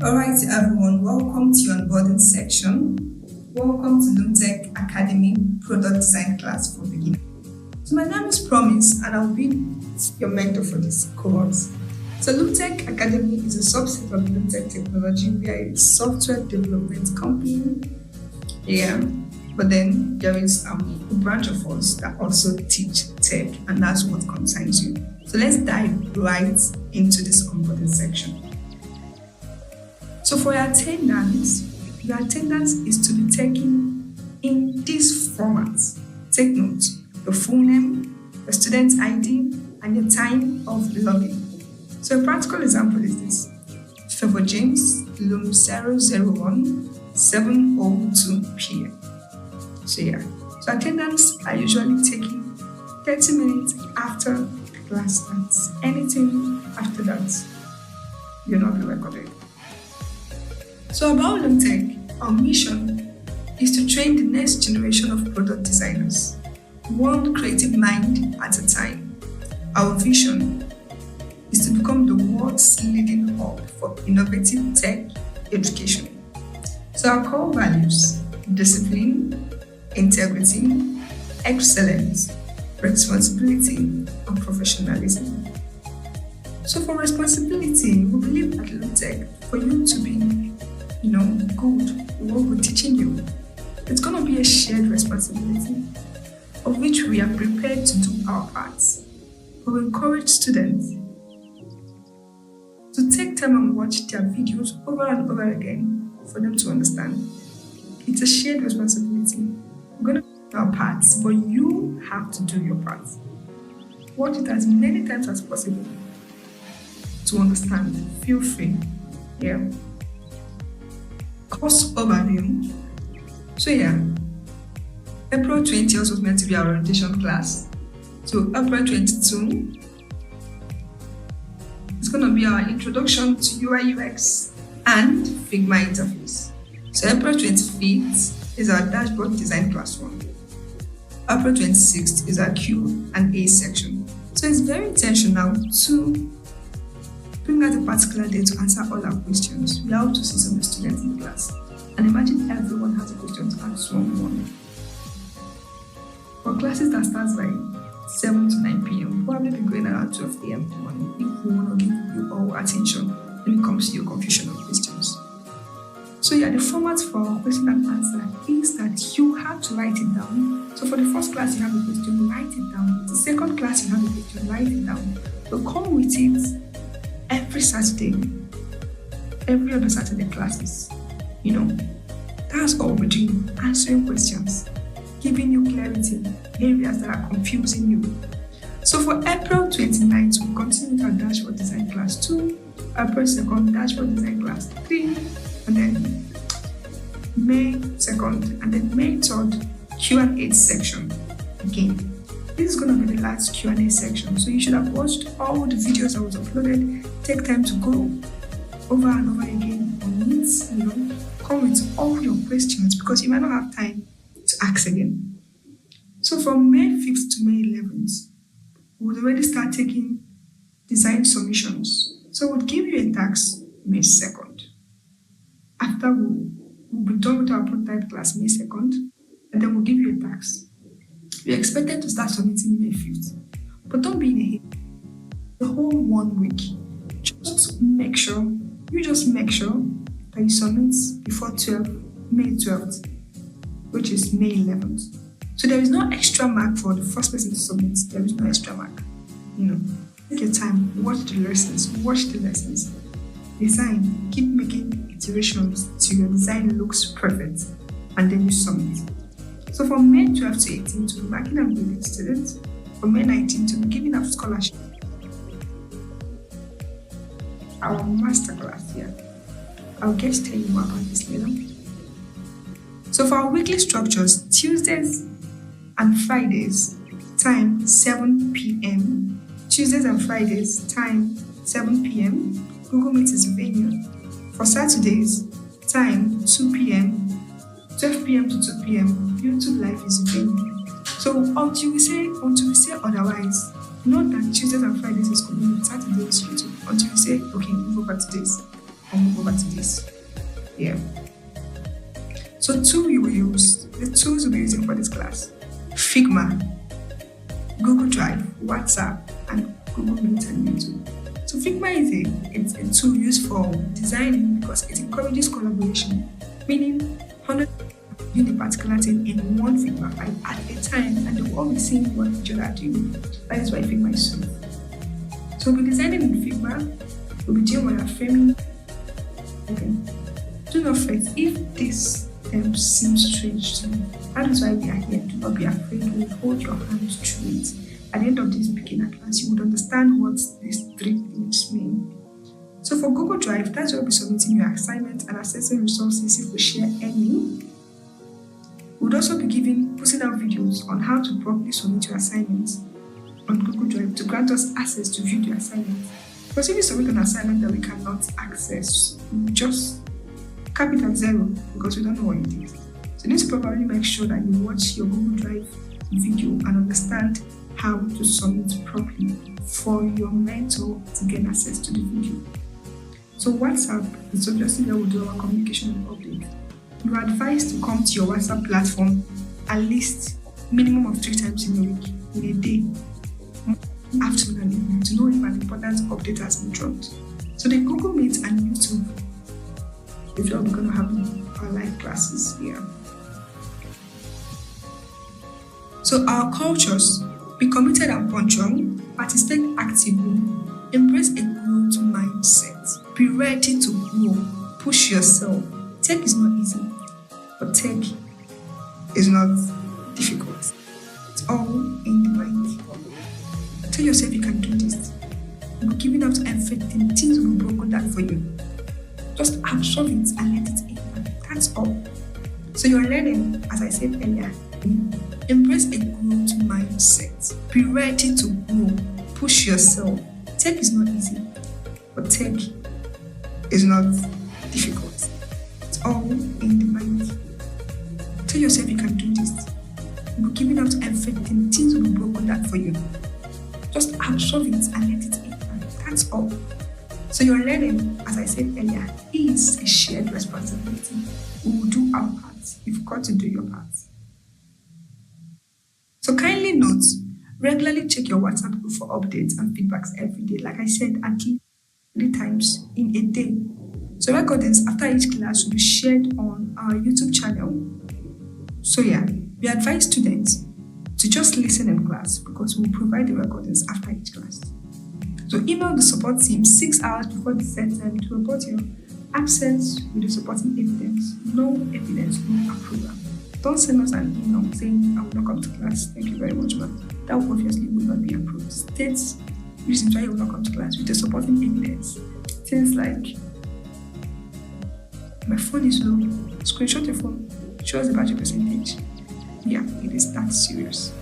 Alright everyone, welcome to your onboarding section. Welcome to Lumtech Academy Product Design class for beginners. So my name is Promise and I'll be your mentor for this course. So Lumtech Academy is a subset of Lumtech Technology. We are a software development company. But then there is a branch of us that also teach tech, and that's what concerns you. So let's dive right into this onboarding section. So for your attendance is to be taken in this format. Take note: your full name, your student ID, and your time of login. So a practical example is this: Favor James, Lum 001 7:02 p.m. So attendance are usually taken 30 minutes after the class starts. Anything after that, you're not recorded. So about Lumtech, our mission is to train the next generation of product designers, one creative mind at a time. Our vision is to become the world's leading hub for innovative tech education. So our core values: discipline, integrity, excellence, responsibility, and professionalism. So for responsibility, we believe at Lumtech, for you to be good, what we're teaching you, it's going to be a shared responsibility of which we are prepared to do our parts. We encourage students to take time and watch their videos over and over again for them to understand. It's a shared responsibility. We're going to do our parts, but you have to do your part. Watch it as many times as possible to understand. Feel free. Course overview. So April 20 was meant to be our orientation class. So April 22 is going to be our introduction to UI UX and Figma interface. So April 25th is our dashboard design class 1. April 26th is our Q&A section. So it's very intentional to bring out a particular day to answer all our questions. We have to see some of the students in class. And imagine everyone has a question to ask one. For classes that starts by 7 to 9 p.m., probably be going around 12 a.m. in the morning if we want to give you all attention when it comes to your confusion of questions. So the format for question and answer is that you have to write it down. So for the first class, you have a question, write it down. The second class, you have a question, write it down. So come with it every Saturday, every other Saturday classes. That's all we're doing, answering questions, giving you clarity, areas that are confusing you. So for April 29th, we'll continue with our dashboard design class 2, April 2nd, dashboard design class 3, and then May 2nd, and then May 3rd, Q&A section. Again, this is going to be the last Q&A section, so you should have watched all the videos that was uploaded. Take time to go over and over again on it, come with all your questions because you might not have time to ask again. So from May 5th to May 11th, we'll already start taking design submissions. So we'll give you a task May 2nd. After we'll be done with our prototype class May 2nd, and then we'll give you a task. You're expected to start submitting May 5th, but don't be in a hurry. The whole 1 week, just make sure that you submit before May 12th, which is May 11th. So there is no extra mark for the first person to submit. There is no extra mark. Take your time, watch the lessons, design, keep making iterations till your design looks perfect, and then you submit. So from May 12th to 18th, we'll be marking and grading students. From May 19th, we'll be giving out scholarship. Our masterclass here. I'll get to tell you more about this later. So for our weekly structures, Tuesdays and Fridays, time 7 p.m. Tuesdays and Fridays, time 7 p.m. Google Meet is venue. For Saturdays, time 2 p.m. 12 p.m. to 2 p.m. YouTube Live is venue. So until we say otherwise, know that Tuesdays and Fridays is community, Saturdays is YouTube. Until we say, okay, move over to this or move over over to this. Yeah. So the tools we'll be using for this class: Figma, Google Drive, WhatsApp, and Google Meet and YouTube. So Figma is a tool used for designing because it encourages collaboration, meaning 100 doing a particular thing in one Figma file at a time, and they will all be seeing what each other are doing. That is why Figma is so. So we'll be designing in Figma, we'll be doing wireframing. Okay. Do not fret if this seems strange to you. That is why we are here. Do not be afraid. We will hold your hands through it. At the end of this beginner class, you would understand what these three things mean. So for Google Drive, that's where we'll be submitting your assignments and accessing resources if we share any. We'll also be putting out videos on how to properly submit your assignments on Google Drive to grant us access to view the assignments. Because if you submit an assignment that we cannot access, we just cap it at 0 because we don't know what it is. So you need to probably make sure that you watch your Google Drive video and understand how to submit properly for your mentor to gain access to the video. So WhatsApp is obviously where we'll do our communication and update. You are advised to come to your WhatsApp platform at least minimum of 3 times in a week, in a day, afternoon and evening, to know if an important update has been dropped. So the Google Meet and YouTube is where we're going to have our live classes here. So our cultures: be committed and punctual, participate actively, embrace a growth mindset, be ready to grow, push yourself. Tech is not easy, but tech is not difficult. It's all in the mind. Tell yourself you can do this. You're giving out everything. Things will be broken down for you. Just absorb it and let it in. That's all. So you're learning, as I said earlier, embrace a growth mindset. Be ready to grow. Push yourself. Tech is not easy, but tech is not difficult. It's all in the mind. Tell yourself you can do this. You're giving out everything. Things will be broken down for you. Just absorb it and let it in. That's all. So you're learning, as I said earlier, is a shared responsibility. We will do our part. You've got to do your part. So kindly note, regularly check your WhatsApp group for updates and feedbacks every day. Like I said, at least 3 times in a day. So recordings after each class will be shared on our YouTube channel. So yeah, we advise students to just listen in class because we'll provide the recordings after each class. So email the support team 6 hours before the set time to report your absence with the supporting evidence. No evidence, no approval. Don't send us an email saying, I will not come to class. Thank you very much, ma'am. That obviously will not be approved. State reasons why you will not come to class with the supporting evidence. Things like, my phone is low. Screenshot your phone. Show us the battery percentage. Yeah, it is that serious.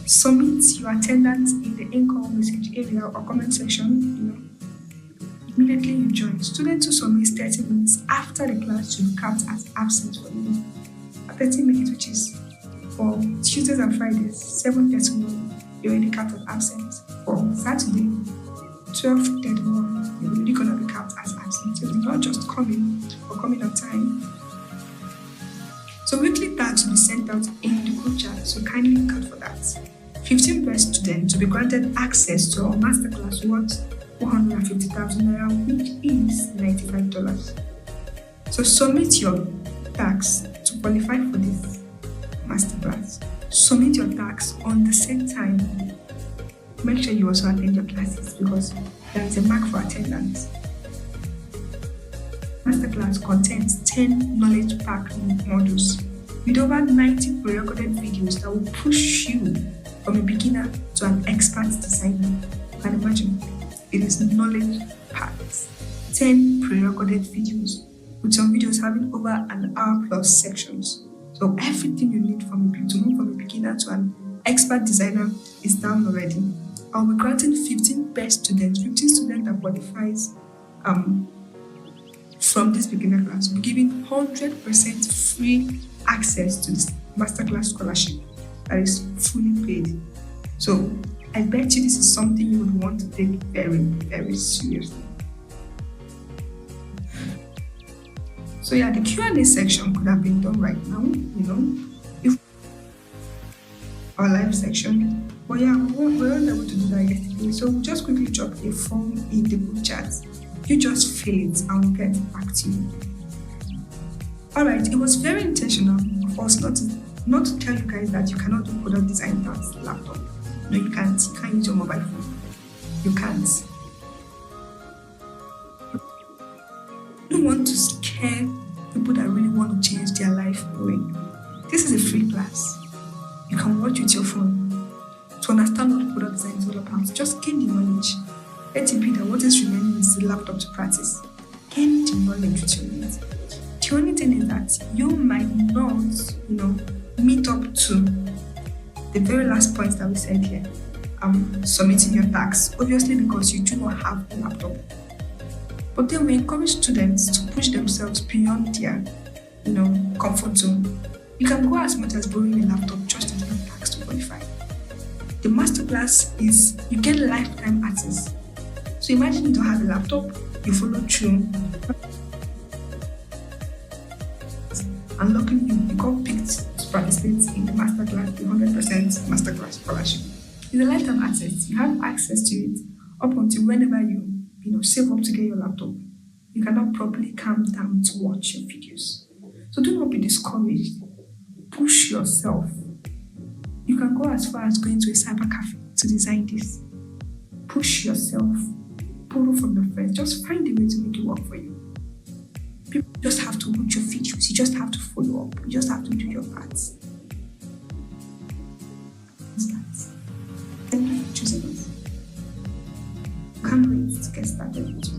Submit your attendance in the in-call message area or comment section, immediately you join. Students who submit 30 minutes after the class should be counted as absent for the day. 30 minutes, which is for Tuesdays and Fridays, 7:31, you're already counted as absent. For Saturday, 12:31, you're already going to be counted as absent. So you're not just coming or coming on time. So weekly tags will be sent out in the group chat, so kindly look out for that. 15 best students will be granted access to our masterclass worth 150,000 naira, which is $95. So submit your tax to qualify for this masterclass. Submit your tax on the same time. Make sure you also attend your classes because there is a mark for attendance. Masterclass contains 10 knowledge pack modules with over 90 pre-recorded videos that will push you from a beginner to an expert designer. You can imagine, it is knowledge packed. 10 pre-recorded videos with some videos having over an hour plus sections. So everything you need to move from a beginner to an expert designer is down already. I'll be granting 15 best students, 15 students that qualifies from this beginner class. We'll be giving 100% free access to this masterclass scholarship that is fully paid. So I bet you this is something you would want to take very, very seriously. So yeah, the Q&A section could have been done right now, if our live section. But yeah, we weren't able to do that yesterday. So we'll just quickly drop a form in the group chat. You just fill it and we'll get back to you. Alright, it was very intentional of us not to tell you guys that you cannot do product design without laptop. No, you can't. You can't use your mobile phone. You can't. You don't want to scare people that really want to change their life away. This is a free class. You can watch with your phone to understand what product design is all about. Just gain the knowledge. Let it be that what is remaining is the laptop to practice. Gain the knowledge with your needs. The only thing is that you might not, meet up to the very last point that we said here. Submitting your tax, obviously because you do not have a laptop. But then we encourage students to push themselves beyond their, comfort zone. You can go as much as borrowing a laptop just to get tax to qualify. The masterclass is you get lifetime access. So imagine you don't have a laptop, you follow through, and luckily you got picked to participate in the masterclass, the 100% masterclass scholarship. It's a lifetime access. You have access to it up until whenever you save up to get your laptop. You cannot properly calm down to watch your videos. So do not be discouraged. Push yourself. You can go as far as going to a cyber cafe to design this. Push yourself. Borrow from your friends. Just find a way to make it work for you. People just have to watch your videos. You just have to follow up. You just have to do your parts. Thank you for choosing us. Can't wait to get started with you.